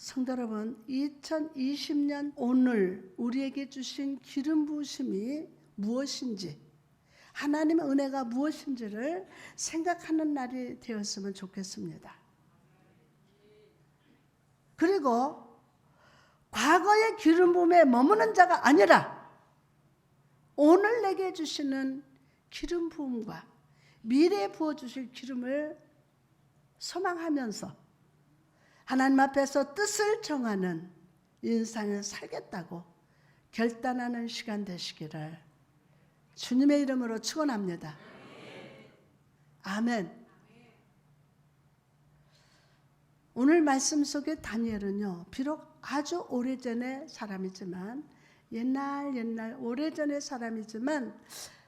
성도 여러분, 2020년 오늘 우리에게 주신 기름 부으심이 무엇인지, 하나님의 은혜가 무엇인지를 생각하는 날이 되었으면 좋겠습니다. 그리고 과거의 기름 부음에 머무는 자가 아니라 오늘 내게 주시는 기름 부음과 미래에 부어주실 기름을 소망하면서 하나님 앞에서 뜻을 정하는 인생을 살겠다고 결단하는 시간 되시기를 주님의 이름으로 축원합니다. 아멘. 오늘 말씀 속에 다니엘은요, 비록 아주 오래전의 사람이지만, 옛날 오래전의 사람이지만,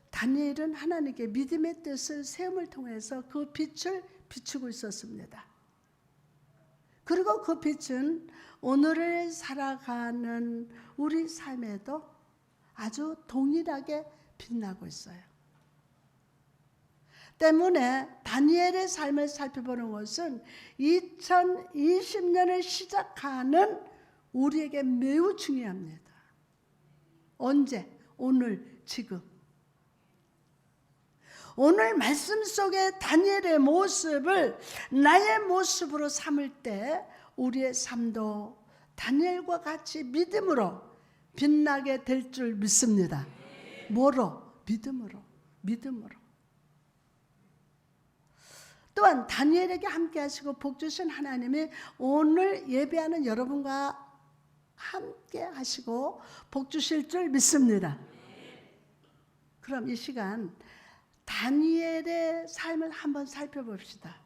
다니엘은 하나님께 믿음의 뜻을 세움을 통해서 그 빛을 비추고 있었습니다. 그리고 그 빛은 오늘을 살아가는 우리 삶에도 아주 동일하게 빛나고 있어요. 때문에 다니엘의 삶을 살펴보는 것은 2020년을 시작하는 우리에게 매우 중요합니다. 언제? 오늘, 지금. 오늘 말씀 속에 다니엘의 모습을 나의 모습으로 삼을 때 우리의 삶도 다니엘과 같이 믿음으로 빛나게 될 줄 믿습니다. 뭐로? 믿음으로. 또한 다니엘에게 함께 하시고 복 주신 하나님이 오늘 예배하는 여러분과 함께 하시고 복 주실 줄 믿습니다. 그럼 이 시간 다니엘의 삶을 한번 살펴봅시다.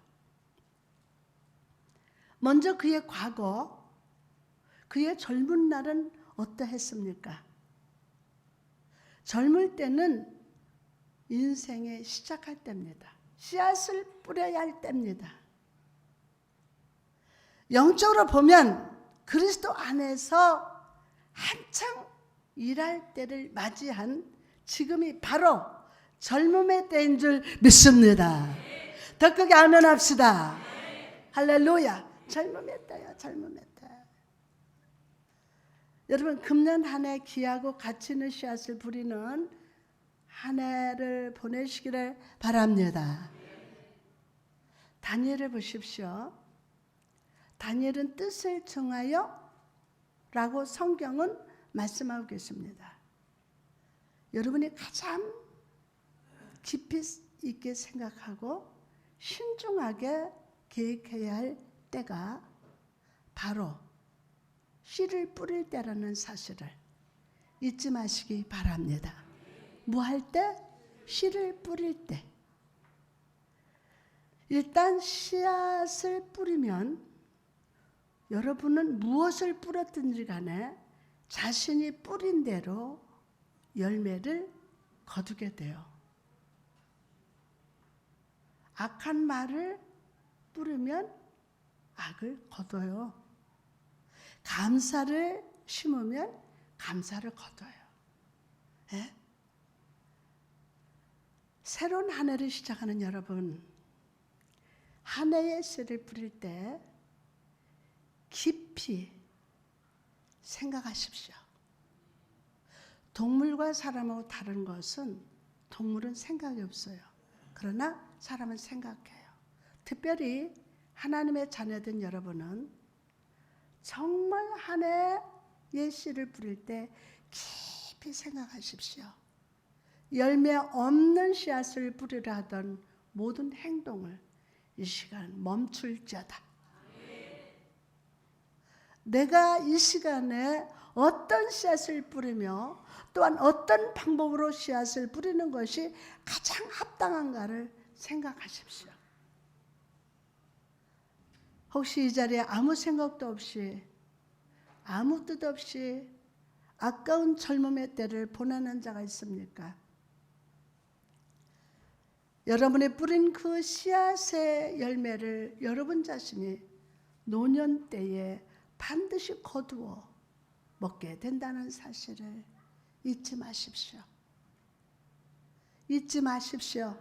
먼저 그의 과거, 그의 젊은 날은 어떠했습니까? 젊을 때는 인생의 시작할 때입니다. 씨앗을 뿌려야 할 때입니다. 영적으로 보면 그리스도 안에서 한창 일할 때를 맞이한 지금이 바로 젊음의 때인 줄 믿습니다. 더 크게 아멘 합시다. 할렐루야. 젊음의 때야, 젊음의 때. 여러분, 금년 한 해 귀하고 가치 있는 씨앗을 부리는 한 해를 보내시기를 바랍니다. 다니엘을 보십시오. 다니엘은 뜻을 정하여 라고 성경은 말씀하고 계십니다. 여러분이 가장 깊이 있게 생각하고 신중하게 계획해야 할 때가 바로 씨를 뿌릴 때라는 사실을 잊지 마시기 바랍니다. 뭐 할 때? 씨를 뿌릴 때. 일단 씨앗을 뿌리면 여러분은 무엇을 뿌렸든지 간에 자신이 뿌린 대로 열매를 거두게 돼요. 악한 말을 뿌리면 악을 거둬요. 감사를 심으면 감사를 거둬요. 예? 새로운 한 해를 시작하는 여러분, 한 해의 씨를 뿌릴 때 깊이 생각하십시오. 동물과 사람하고 다른 것은 동물은 생각이 없어요. 그러나 사람은 생각해요. 특별히 하나님의 자녀된 여러분은 정말 한 해의 씨를 뿌릴 때 깊이 생각하십시오. 열매 없는 씨앗을 뿌리려 하던 모든 행동을 이 시간 멈출지어다. 내가 이 시간에 어떤 씨앗을 뿌리며 또한 어떤 방법으로 씨앗을 뿌리는 것이 가장 합당한가를 생각하십시오. 혹시 이 자리에 아무 생각도 없이 아무 뜻 없이 아까운 젊음의 때를 보내는 자가 있습니까? 여러분이 뿌린 그 씨앗의 열매를 여러분 자신이 노년 때에 반드시 거두어 먹게 된다는 사실을 잊지 마십시오. 잊지 마십시오.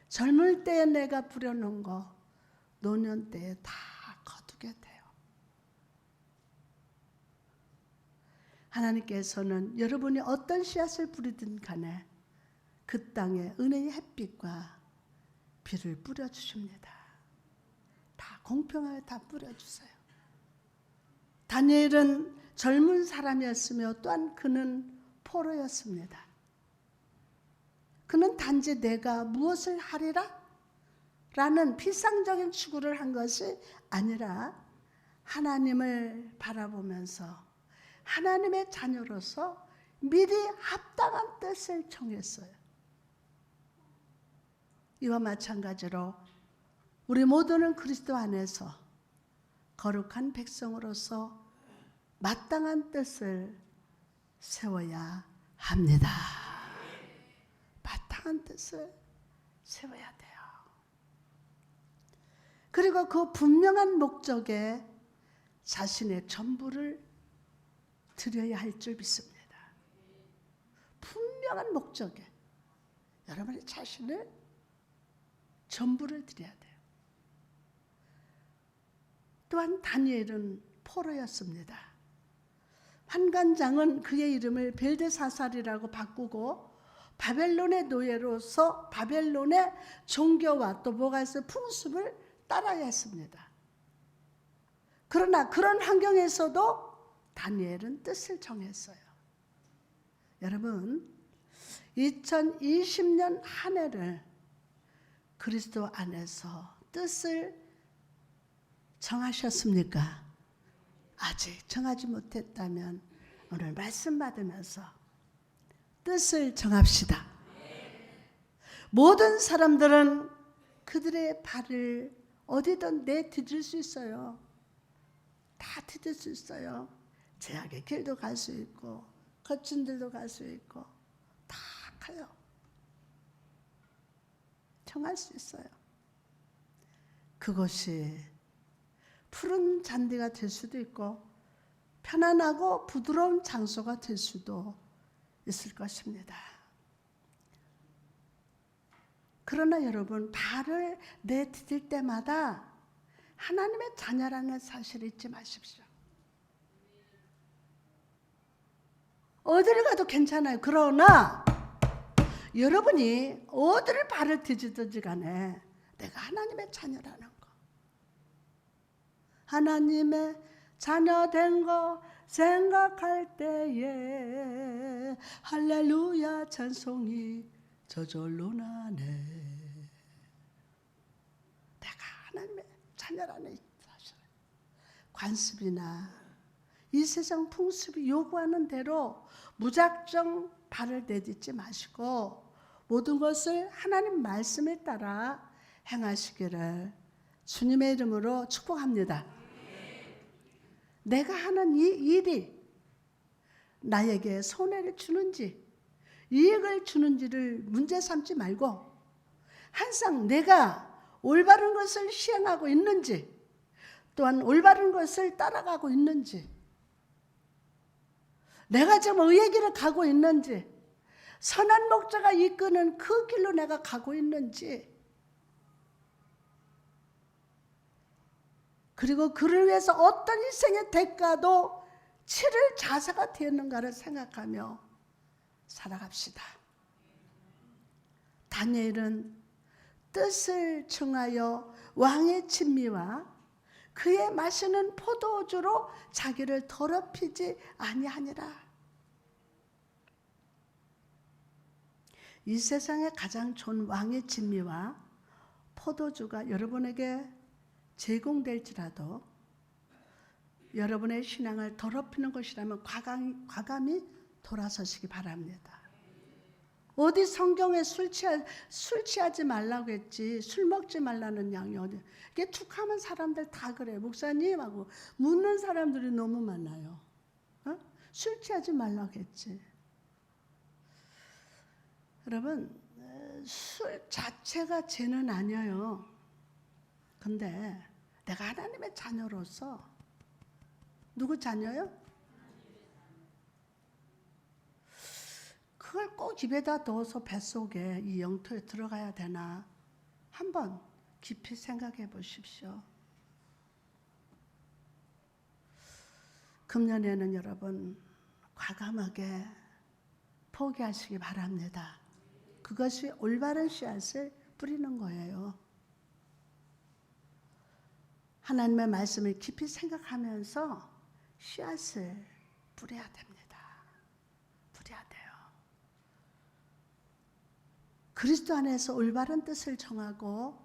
젊을 때에 내가 뿌려놓은 거 노년 때에 다 거두게 돼요. 하나님께서는 여러분이 어떤 씨앗을 뿌리든 간에 그 땅에 은혜의 햇빛과 비를 뿌려주십니다. 다 공평하게 다 뿌려주세요. 다니엘은 젊은 사람이었으며 또한 그는 포로였습니다. 그는 단지 내가 무엇을 하리라? 라는 피상적인 추구를 한 것이 아니라 하나님을 바라보면서 하나님의 자녀로서 미리 합당한 뜻을 정했어요. 이와 마찬가지로 우리 모두는 그리스도 안에서 거룩한 백성으로서 마땅한 뜻을 세워야 합니다. 마땅한 뜻을 세워야 돼요. 그리고 그 분명한 목적에 자신의 전부를 드려야 할 줄 믿습니다. 분명한 목적에 여러분의 자신을 전부를 드려야 돼요. 또한 다니엘은 포로였습니다. 환관장은 그의 이름을 벨드사살이라고 바꾸고 바벨론의 노예로서 바벨론의 종교와 또 뭐가 있어요? 풍습을 따라야 했습니다. 그러나 그런 환경에서도 다니엘은 뜻을 정했어요. 여러분, 2020년 한 해를 그리스도 안에서 뜻을 정하셨습니까? 아직 정하지 못했다면 오늘 말씀 받으면서 뜻을 정합시다. 모든 사람들은 그들의 발을 어디든 내디딜 수 있어요. 다 디딜 수 있어요. 제약의 길도 갈 수 있고 거친 길도 갈 수 있고 다 가요. 정할 수 있어요. 그것이 푸른 잔디가 될 수도 있고 편안하고 부드러운 장소가 될 수도 있을 것입니다. 그러나 여러분, 발을 내디딜 때마다 하나님의 자녀라는 사실을 잊지 마십시오. 어디를 가도 괜찮아요. 그러나 여러분이 어디를 발을 디디든지 간에 내가 하나님의 자녀라는 거, 하나님의 자녀 된 거 생각할 때에 할렐루야 찬송이 저절로 나네. 내가 하나님의 자녀라는 사실. 관습이나 이 세상 풍습이 요구하는 대로 무작정 발을 내딛지 마시고 모든 것을 하나님 말씀에 따라 행하시기를 주님의 이름으로 축복합니다. 내가 하는 이 일이 나에게 손해를 주는지 이익을 주는지를 문제 삼지 말고 항상 내가 올바른 것을 시행하고 있는지 또한 올바른 것을 따라가고 있는지 내가 지금 의의 길을 가고 있는지 선한 목자가 이끄는 그 길로 내가 가고 있는지 그리고 그를 위해서 어떤 희생의 대가도 치를 자세가 되었는가를 생각하며 살아갑시다. 다니엘은 뜻을 청하여 왕의 진미와 그의 마시는 포도주로 자기를 더럽히지 아니하니라. 이 세상에 가장 좋은 왕의 진미와 포도주가 여러분에게 제공될지라도 여러분의 신앙을 더럽히는 것이라면 과감히 돌아서시기 바랍니다. 어디 성경에 술 취하지 말라고 했지 술 먹지 말라는 양이 어디. 이게 툭하면 사람들 다 그래. 목사님하고 묻는 사람들이 너무 많아요. 술 취하지 말라고 했지. 여러분, 술 자체가 죄는 아니에요. 근데 내가 하나님의 자녀로서 누구 자녀요? 그걸 꼭 입에다 넣어서 뱃속에 이 영토에 들어가야 되나 한번 깊이 생각해 보십시오. 금년에는 여러분 과감하게 포기하시기 바랍니다. 그것이 올바른 씨앗을 뿌리는 거예요. 하나님의 말씀을 깊이 생각하면서 씨앗을 뿌려야 됩니다. 뿌려야 돼요. 그리스도 안에서 올바른 뜻을 정하고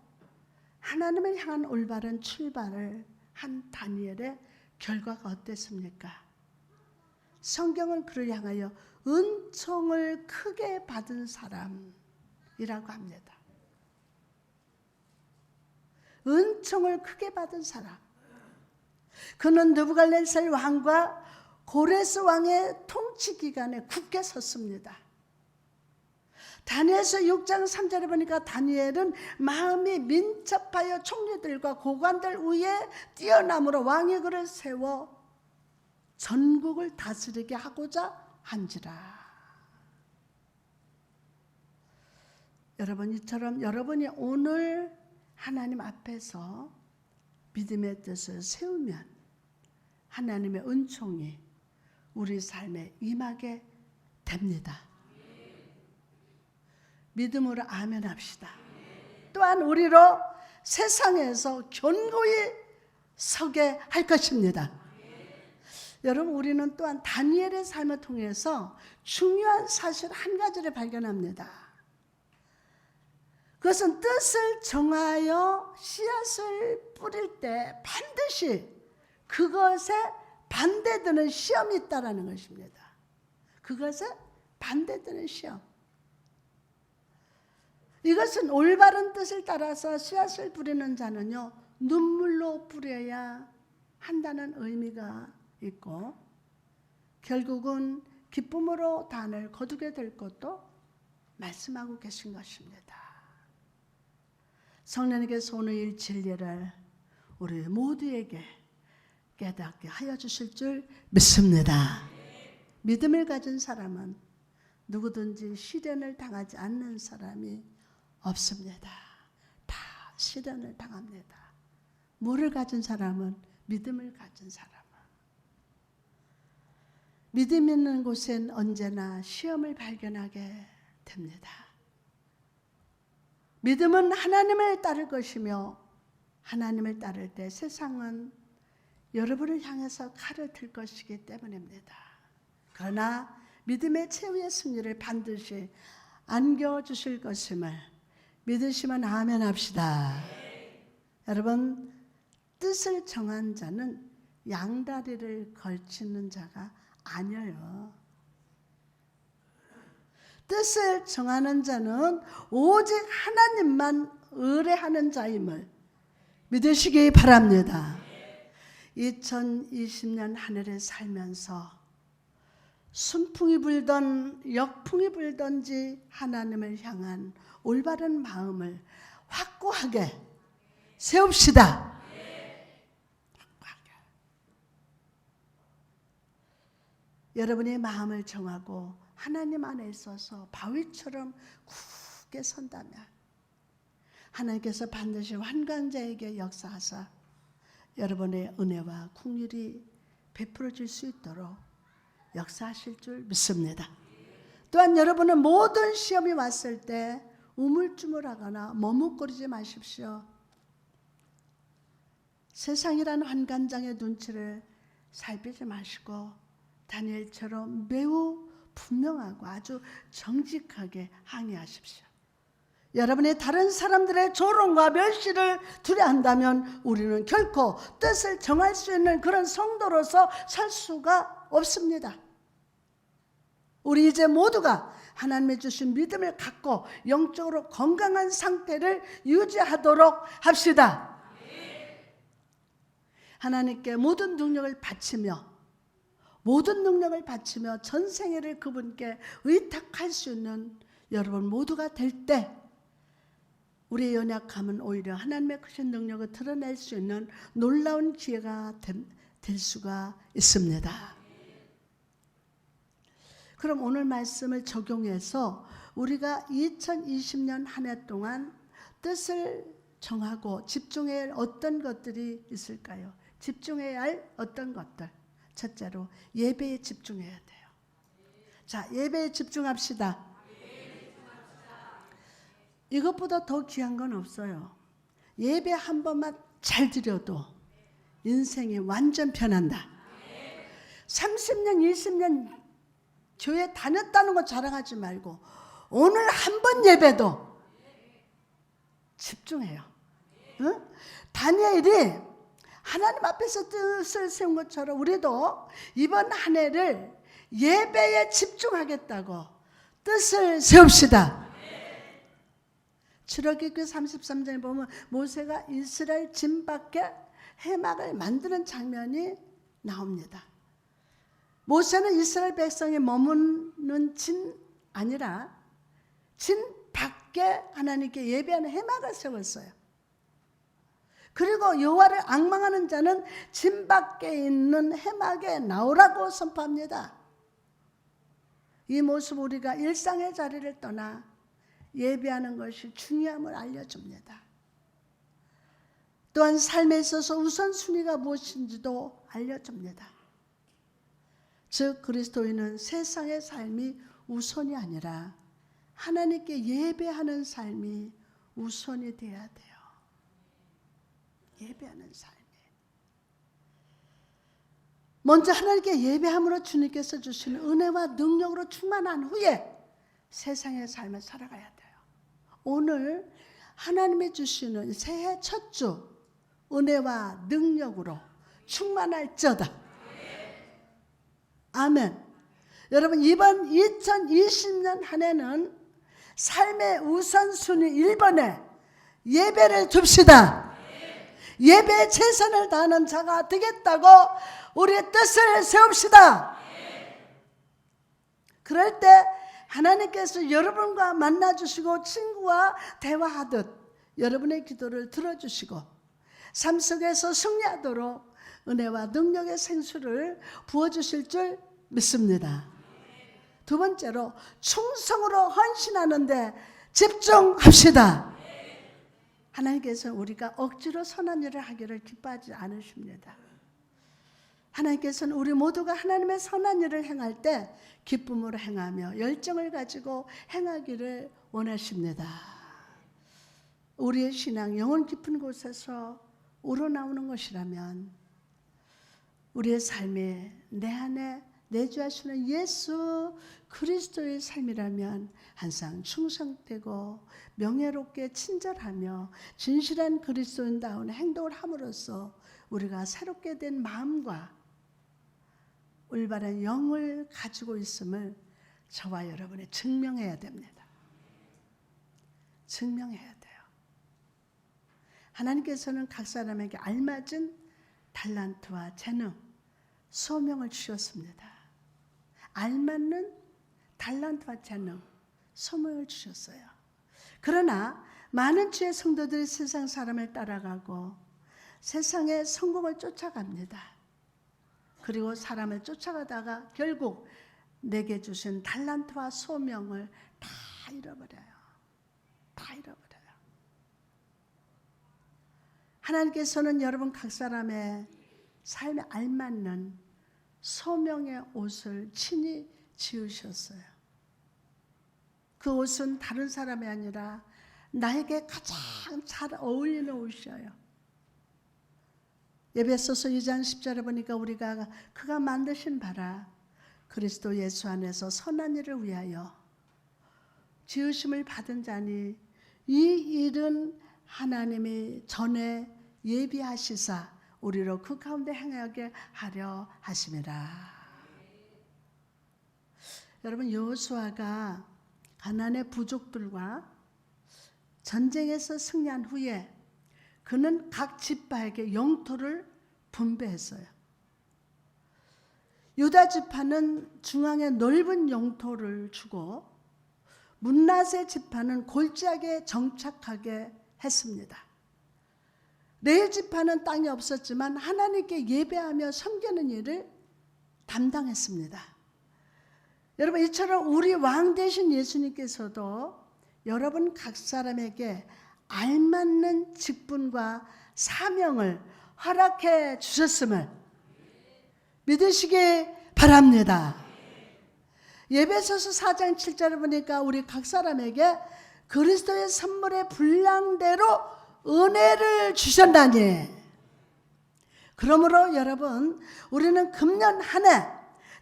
하나님을 향한 올바른 출발을 한 다니엘의 결과가 어땠습니까? 성경은 그를 향하여 은총을 크게 받은 사람이라고 합니다. 은총을 크게 받은 사람. 그는 느부갓네살 왕과 고레스 왕의 통치 기간에 굳게 섰습니다. 다니엘서 6장 3절에 보니까 다니엘은 마음이 민첩하여 총리들과 고관들 위에 뛰어남으로 왕의 글을 세워 전국을 다스리게 하고자 한지라. 여러분, 이처럼 여러분이 오늘 하나님 앞에서 믿음의 뜻을 세우면 하나님의 은총이 우리 삶에 임하게 됩니다. 믿음으로 아멘 합시다. 또한 우리로 세상에서 견고히 서게 할 것입니다. 여러분, 우리는 또한 다니엘의 삶을 통해서 중요한 사실 한 가지를 발견합니다. 그것은 뜻을 정하여 씨앗을 뿌릴 때 반드시 그것에 반대되는 시험이 있다는 것입니다. 그것에 반대되는 시험. 이것은 올바른 뜻을 따라서 씨앗을 뿌리는 자는요, 눈물로 뿌려야 한다는 의미가 있고, 결국은 기쁨으로 단을 거두게 될 것도 말씀하고 계신 것입니다. 성령님께서 오늘 이 진리를 우리 모두에게 깨닫게 하여 주실 줄 믿습니다. 믿음을 가진 사람은 누구든지 시련을 당하지 않는 사람이 없습니다. 다 시련을 당합니다. 뭐를 가진 사람은? 믿음을 가진 사람은. 믿음 있는 곳엔 언제나 시험을 발견하게 됩니다. 믿음은 하나님을 따를 것이며 하나님을 따를 때 세상은 여러분을 향해서 칼을 들 것이기 때문입니다. 그러나 믿음의 최후의 승리를 반드시 안겨주실 것임을 믿으시면 아멘 합시다. 여러분, 뜻을 정한 자는 양다리를 걸치는 자가 아니에요. 뜻을 정하는 자는 오직 하나님만 의뢰하는 자임을 믿으시기 바랍니다. 2020년 한 해를 살면서 순풍이 불던 역풍이 불던지 하나님을 향한 올바른 마음을 확고하게 세웁시다. 여러분의 마음을 정하고 하나님 안에 있어서 바위처럼 굳게 선다면 하나님께서 반드시 환관자에게 역사하사 여러분의 은혜와 긍휼이 베풀어질 수 있도록 역사하실 줄 믿습니다. 또한 여러분은 모든 시험이 왔을 때 우물쭈물하거나 머뭇거리지 마십시오. 세상이라는 환관장의 눈치를 살피지 마시고 다니엘처럼 매우 분명하고 아주 정직하게 항의하십시오. 여러분이 다른 사람들의 조롱과 멸시를 두려워한다면 우리는 결코 뜻을 정할 수 있는 그런 성도로서 살 수가 없습니다. 우리 이제 모두가 하나님의 주신 믿음을 갖고 영적으로 건강한 상태를 유지하도록 합시다. 하나님께 모든 능력을 바치며 전생애를 그분께 의탁할 수 있는 여러분 모두가 될 때 우리의 연약함은 오히려 하나님의 크신 능력을 드러낼 수 있는 놀라운 기회가 될 수가 있습니다. 그럼 오늘 말씀을 적용해서 우리가 2020년 한 해 동안 뜻을 정하고 집중해야 할 어떤 것들이 있을까요? 집중해야 할 어떤 것들. 첫째로 예배에 집중해야 돼요. 자, 예배에 집중합시다. 이것보다 더 귀한 건 없어요. 예배 한 번만 잘 드려도 인생이 완전 변한다. 30년, 20년 교회 다녔다는 거 자랑하지 말고 오늘 한 번 예배도 집중해요. 응? 다니엘이 하나님 앞에서 뜻을 세운 것처럼 우리도 이번 한 해를 예배에 집중하겠다고 뜻을 세웁시다. 출애굽기 33장에 보면 모세가 이스라엘 진 밖에 해막을 만드는 장면이 나옵니다. 모세는 이스라엘 백성이 머무는 진 아니라 진 밖에 하나님께 예배하는 해막을 세웠어요. 그리고 여호와를 앙망하는 자는 진 밖에 있는 해막에 나오라고 선포합니다. 이 모습 우리가 일상의 자리를 떠나 예배하는 것이 중요함을 알려줍니다. 또한 삶에 있어서 우선순위가 무엇인지도 알려줍니다. 즉 그리스도인은 세상의 삶이 우선이 아니라 하나님께 예배하는 삶이 우선이 되어야 돼요. 예배하는 삶이. 먼저 하나님께 예배함으로 주님께서 주시는 은혜와 능력으로 충만한 후에 세상의 삶을 살아가야 돼요. 오늘 하나님이 주시는 새해 첫 주 은혜와 능력으로 충만할지어다. 아멘. 여러분 이번 2020년 한 해는 삶의 우선순위 1번에 예배를 둡시다. 예배에 최선을 다하는 자가 되겠다고 우리의 뜻을 세웁시다. 그럴 때 하나님께서 여러분과 만나주시고 친구와 대화하듯 여러분의 기도를 들어주시고 삶 속에서 승리하도록 은혜와 능력의 생수를 부어주실 줄 믿습니다. 두 번째로 충성으로 헌신하는데 집중합시다. 하나님께서 우리가 억지로 선한 일을 하기를 기뻐하지 않으십니다. 하나님께서는 우리 모두가 하나님의 선한 일을 행할 때 기쁨으로 행하며 열정을 가지고 행하기를 원하십니다. 우리의 신앙 영혼 깊은 곳에서 우러나오는 것이라면 우리의 삶이 내 안에 내주하시는 예수 그리스도의 삶이라면 항상 충성되고 명예롭게 친절하며 진실한 그리스도인다운 행동을 함으로써 우리가 새롭게 된 마음과 올바른 영을 가지고 있음을 저와 여러분이 증명해야 됩니다. 증명해야 돼요. 하나님께서는 각 사람에게 알맞은 달란트와 재능, 소명을 주셨습니다. 알맞는 달란트와 재능, 소명을 주셨어요. 그러나 많은 주의 성도들이 세상 사람을 따라가고 세상의 성공을 쫓아갑니다. 그리고 사람을 쫓아가다가 결국 내게 주신 달란트와 소명을 다 잃어버려요. 다 잃어버려요. 하나님께서는 여러분 각 사람의 삶에 알맞는 소명의 옷을 친히 지으셨어요. 그 옷은 다른 사람이 아니라 나에게 가장 잘 어울리는 옷이에요. 에베소서 2장 10절에 보니까 우리가 그가 만드신 바라 그리스도 예수 안에서 선한 일을 위하여 지으심을 받은 자니 이 일은 하나님이 전에 예비하시사 우리로 그 가운데 행하게 하려 하심이라. 여러분 여호수아가 가나안의 부족들과 전쟁에서 승리한 후에 그는 각 지파에게 영토를 분배했어요. 유다 지파는 중앙에 넓은 영토를 주고 문나세 지파는 골짜기에 정착하게 했습니다. 레위 지파는 땅이 없었지만 하나님께 예배하며 섬기는 일을 담당했습니다. 여러분 이처럼 우리 왕 되신 예수님께서도 여러분 각 사람에게 알맞는 직분과 사명을 허락해 주셨음을 믿으시기 바랍니다. 에베소서 4장 7절을 보니까 우리 각 사람에게 그리스도의 선물의 분량대로 은혜를 주셨다니. 그러므로 여러분, 우리는 금년 한 해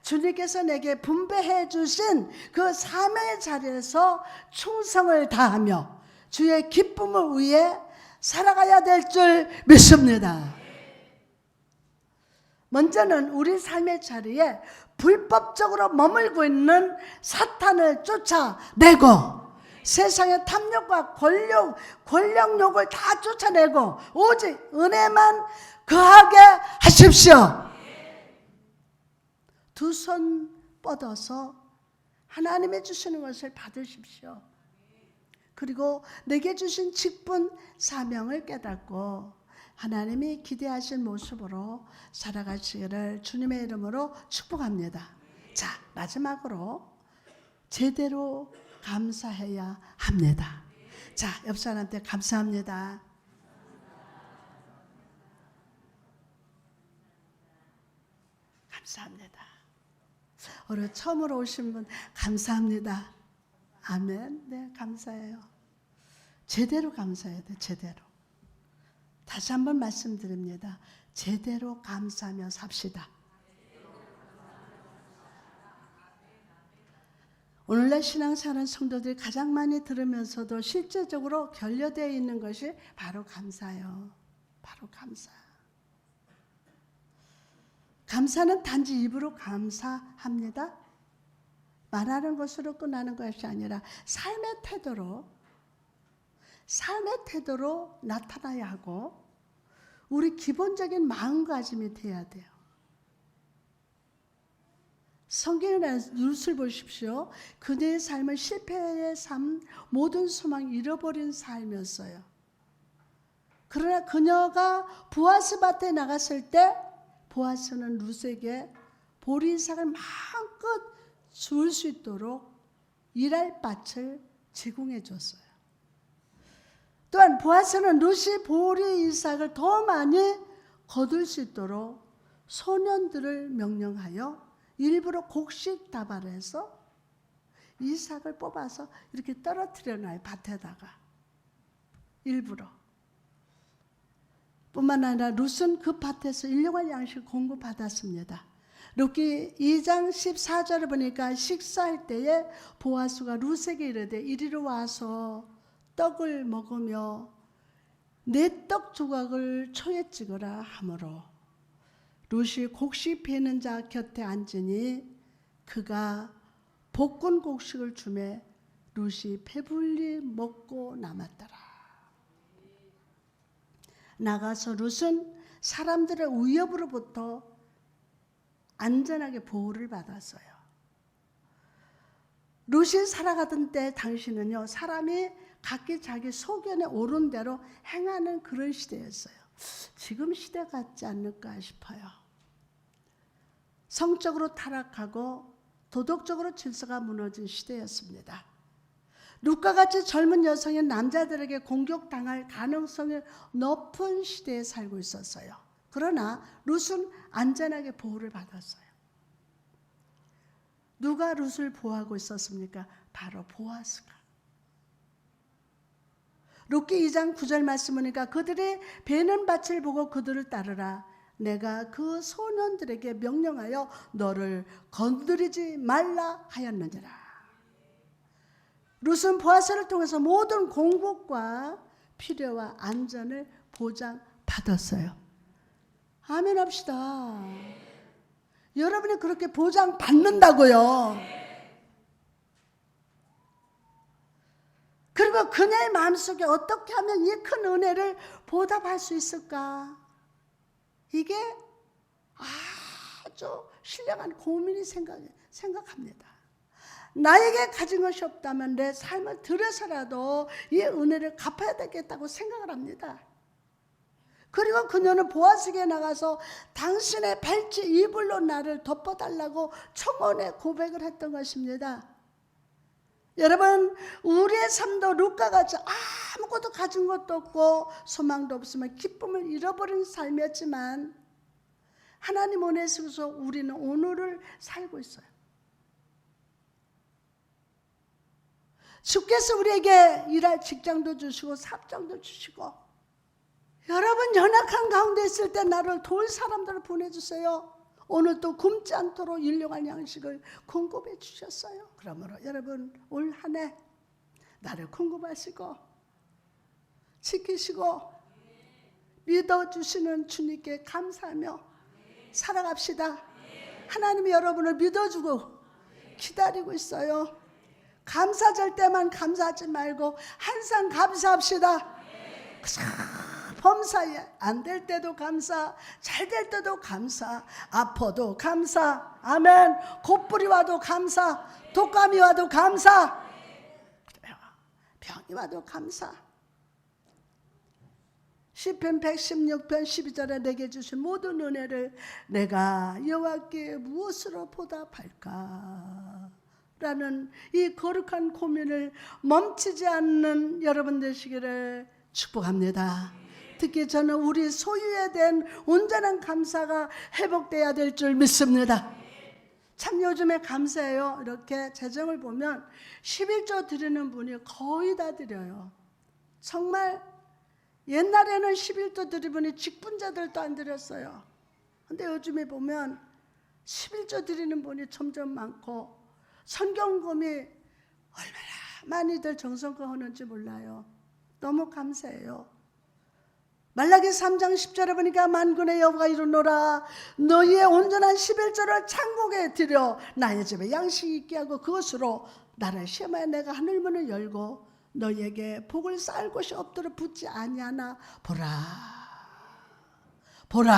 주님께서 내게 분배해 주신 그 사명의 자리에서 충성을 다하며 주의 기쁨을 위해 살아가야 될 줄 믿습니다. 먼저는 우리 삶의 자리에 불법적으로 머물고 있는 사탄을 쫓아내고 세상의 탐욕과 권력욕을 다 쫓아내고 오직 은혜만 거하게 하십시오. 두 손 뻗어서 하나님이 주시는 것을 받으십시오. 그리고 내게 주신 직분 사명을 깨닫고 하나님이 기대하신 모습으로 살아가시기를 주님의 이름으로 축복합니다. 자, 마지막으로 제대로 감사해야 합니다. 자, 옆 사람한테 감사합니다. 감사합니다. 오늘 처음으로 오신 분 감사합니다. 아멘. 네, 감사해요. 제대로 감사해야 돼. 제대로. 다시 한번 말씀드립니다. 제대로 감사하며 삽시다. 오늘날 신앙생활하는 성도들이 가장 많이 들으면서도 실제적으로 결여되어 있는 것이 바로 감사예요. 바로 감사. 감사는 단지 입으로 감사합니다 말하는 것으로 끝나는 것이 아니라 삶의 태도로 나타나야 하고 우리 기본적인 마음가짐이 돼야 돼요. 성경의 룻을 보십시오. 그녀의 삶은 실패의 삶, 모든 소망 잃어버린 삶이었어요. 그러나 그녀가 보아스 밭에 나갔을 때 보아스는 룻에게 보리삭을 마음껏 줄 수 있도록 일할 밭을 제공해 줬어요. 또한 보아스는 룻이 보리 이삭을 더 많이 거둘 수 있도록 소년들을 명령하여 일부러 곡식 다발해서 이삭을 뽑아서 이렇게 떨어뜨려 놔요. 밭에다가. 일부러. 뿐만 아니라 룻은 그 밭에서 일용할 양식을 공급받았습니다. 룻기 2장 14절을 보니까 식사할 때에 보아스가 룻에게 이르되 이리로 와서 떡을 먹으며 내 떡 조각을 초에 찍으라 하므로 룻이 곡식 베는 자 곁에 앉으니 그가 볶은 곡식을 주매 룻이 배불리 먹고 남았더라. 나가서 룻은 사람들의 위협으로부터 안전하게 보호를 받았어요. 룻이 살아가던 때 당시는요, 사람이 각기 자기 소견에 오른 대로 행하는 그런 시대였어요. 지금 시대 같지 않을까 싶어요. 성적으로 타락하고 도덕적으로 질서가 무너진 시대였습니다. 룻과 같이 젊은 여성이 남자들에게 공격당할 가능성이 높은 시대에 살고 있었어요. 그러나 룻은 안전하게 보호를 받았어요. 누가 룻을 보호하고 있었습니까? 바로 보아스가. 룻기 2장 9절 말씀 보니까 그들이 베는 밭을 보고 그들을 따르라. 내가 그 소년들에게 명령하여 너를 건드리지 말라 하였느니라. 룻은 보아스를 통해서 모든 공급과 필요와 안전을 보장받았어요. 아멘 합시다. 여러분이 그렇게 보장받는다고요. 그리고 그녀의 마음속에 어떻게 하면 이 큰 은혜를 보답할 수 있을까? 이게 아주 신령한 고민이 생각합니다. 나에게 가진 것이 없다면 내 삶을 들여서라도 이 은혜를 갚아야 되겠다고 생각을 합니다. 그리고 그녀는 보아스에게 나가서 당신의 발치 이불로 나를 덮어달라고 청혼의 고백을 했던 것입니다. 여러분, 우리의 삶도 룻과 같이 아무것도 가진 것도 없고 소망도 없으면 기쁨을 잃어버린 삶이었지만 하나님 은혜 속에서 우리는 오늘을 살고 있어요. 주께서 우리에게 일할 직장도 주시고 사업장도 주시고, 여러분 연약한 가운데 있을 때 나를 도울 사람들을 보내주세요. 오늘 또 굶지 않도록 일용할 양식을 공급해 주셨어요. 그러므로 여러분 올 한 해 나를 공급하시고 지키시고 믿어주시는 주님께 감사하며 살아갑시다. 하나님이 여러분을 믿어주고 기다리고 있어요. 감사절 때만 감사하지 말고 항상 감사합시다. 범사에 안 될 때도 감사, 잘 될 때도 감사, 아파도 감사, 아멘. 곧불이 와도 감사, 독감이 와도 감사, 병이 와도 감사. 시편 116편 12절에 내게 주신 모든 은혜를 내가 여호와께 무엇으로 보답할까? 라는 이 거룩한 고민을 멈추지 않는 여러분 되시기를 축복합니다. 특히 저는 우리 소유에 대한 온전한 감사가 회복돼야 될 줄 믿습니다. 참 요즘에 감사해요. 이렇게 재정을 보면 11조 드리는 분이 거의 다 드려요. 정말 옛날에는 11조 드리더니 직분자들도 안 드렸어요. 근데 요즘에 보면 11조 드리는 분이 점점 많고 선경금이 얼마나 많이들 정성껏 하는지 몰라요. 너무 감사해요. 말라기 3장 10절에 보니까 만군의 여호와가 이르노라 너희의 온전한 11조를 창고에 들여 나의 집에 양식이 있게 하고 그것으로 나를 시험하여 내가 하늘문을 열고 너희에게 복을 쌓을 곳이 없도록 붙지 아니하나 보라. 보라.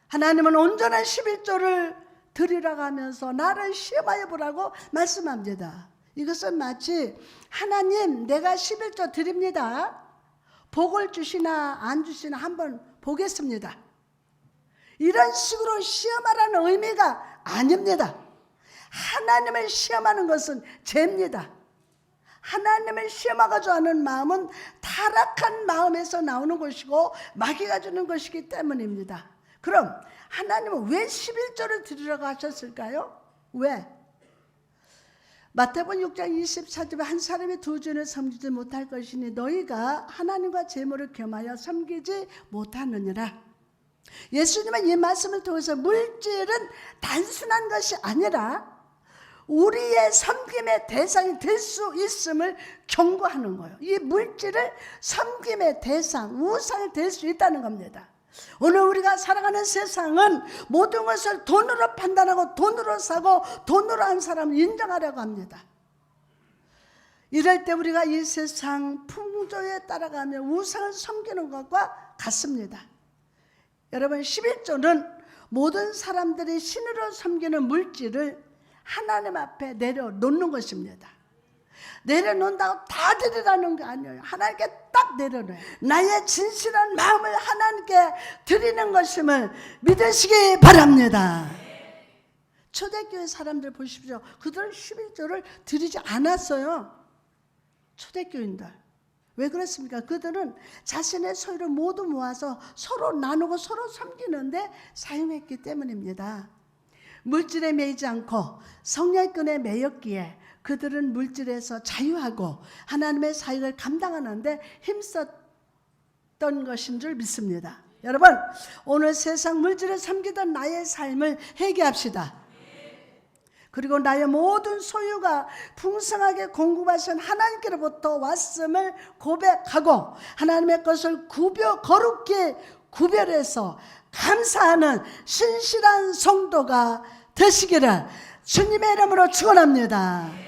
하나님은 온전한 11조를 드리라고 하면서 나를 시험하여 보라고 말씀합니다. 이것은 마치 하나님 내가 11조 드립니다. 복을 주시나 안 주시나 한번 보겠습니다. 이런 식으로 시험하라는 의미가 아닙니다. 하나님을 시험하는 것은 죄입니다. 하나님을 시험하고자 하는 마음은 타락한 마음에서 나오는 것이고 마귀가 주는 것이기 때문입니다. 그럼 하나님은 왜 11조를 드리라고 하셨을까요? 왜? 마태복음 6장 24절에 한 사람이 두 주를 섬기지 못할 것이니 너희가 하나님과 재물을 겸하여 섬기지 못하느니라. 예수님은 이 말씀을 통해서 물질은 단순한 것이 아니라 우리의 섬김의 대상이 될 수 있음을 경고하는 거예요. 이 물질을 섬김의 대상, 우상이 될 수 있다는 겁니다. 오늘 우리가 살아가는 세상은 모든 것을 돈으로 판단하고 돈으로 사고 돈으로 한 사람을 인정하려고 합니다. 이럴 때 우리가 이 세상 풍조에 따라가며 우상을 섬기는 것과 같습니다. 여러분 11조는 모든 사람들이 신으로 섬기는 물질을 하나님 앞에 내려놓는 것입니다. 내려놓는다고 다 드리라는 게 아니에요. 하나님께 딱 내려놓아요. 나의 진실한 마음을 하나님께 드리는 것임을 믿으시기 바랍니다. 초대교회 사람들 보십시오. 그들은 11조를 드리지 않았어요. 초대교인들. 왜 그렇습니까? 그들은 자신의 소유를 모두 모아서 서로 나누고 서로 섬기는데 사용했기 때문입니다. 물질에 매이지 않고 성령의 끈에 매였기에 그들은 물질에서 자유하고 하나님의 사역을 감당하는데 힘썼던 것인 줄 믿습니다. 여러분 오늘 세상 물질을 섬기던 나의 삶을 회개합시다. 그리고 나의 모든 소유가 풍성하게 공급하신 하나님께로부터 왔음을 고백하고 하나님의 것을 거룩히 구별해서 감사하는 신실한 성도가 되시기를 주님의 이름으로 축원합니다.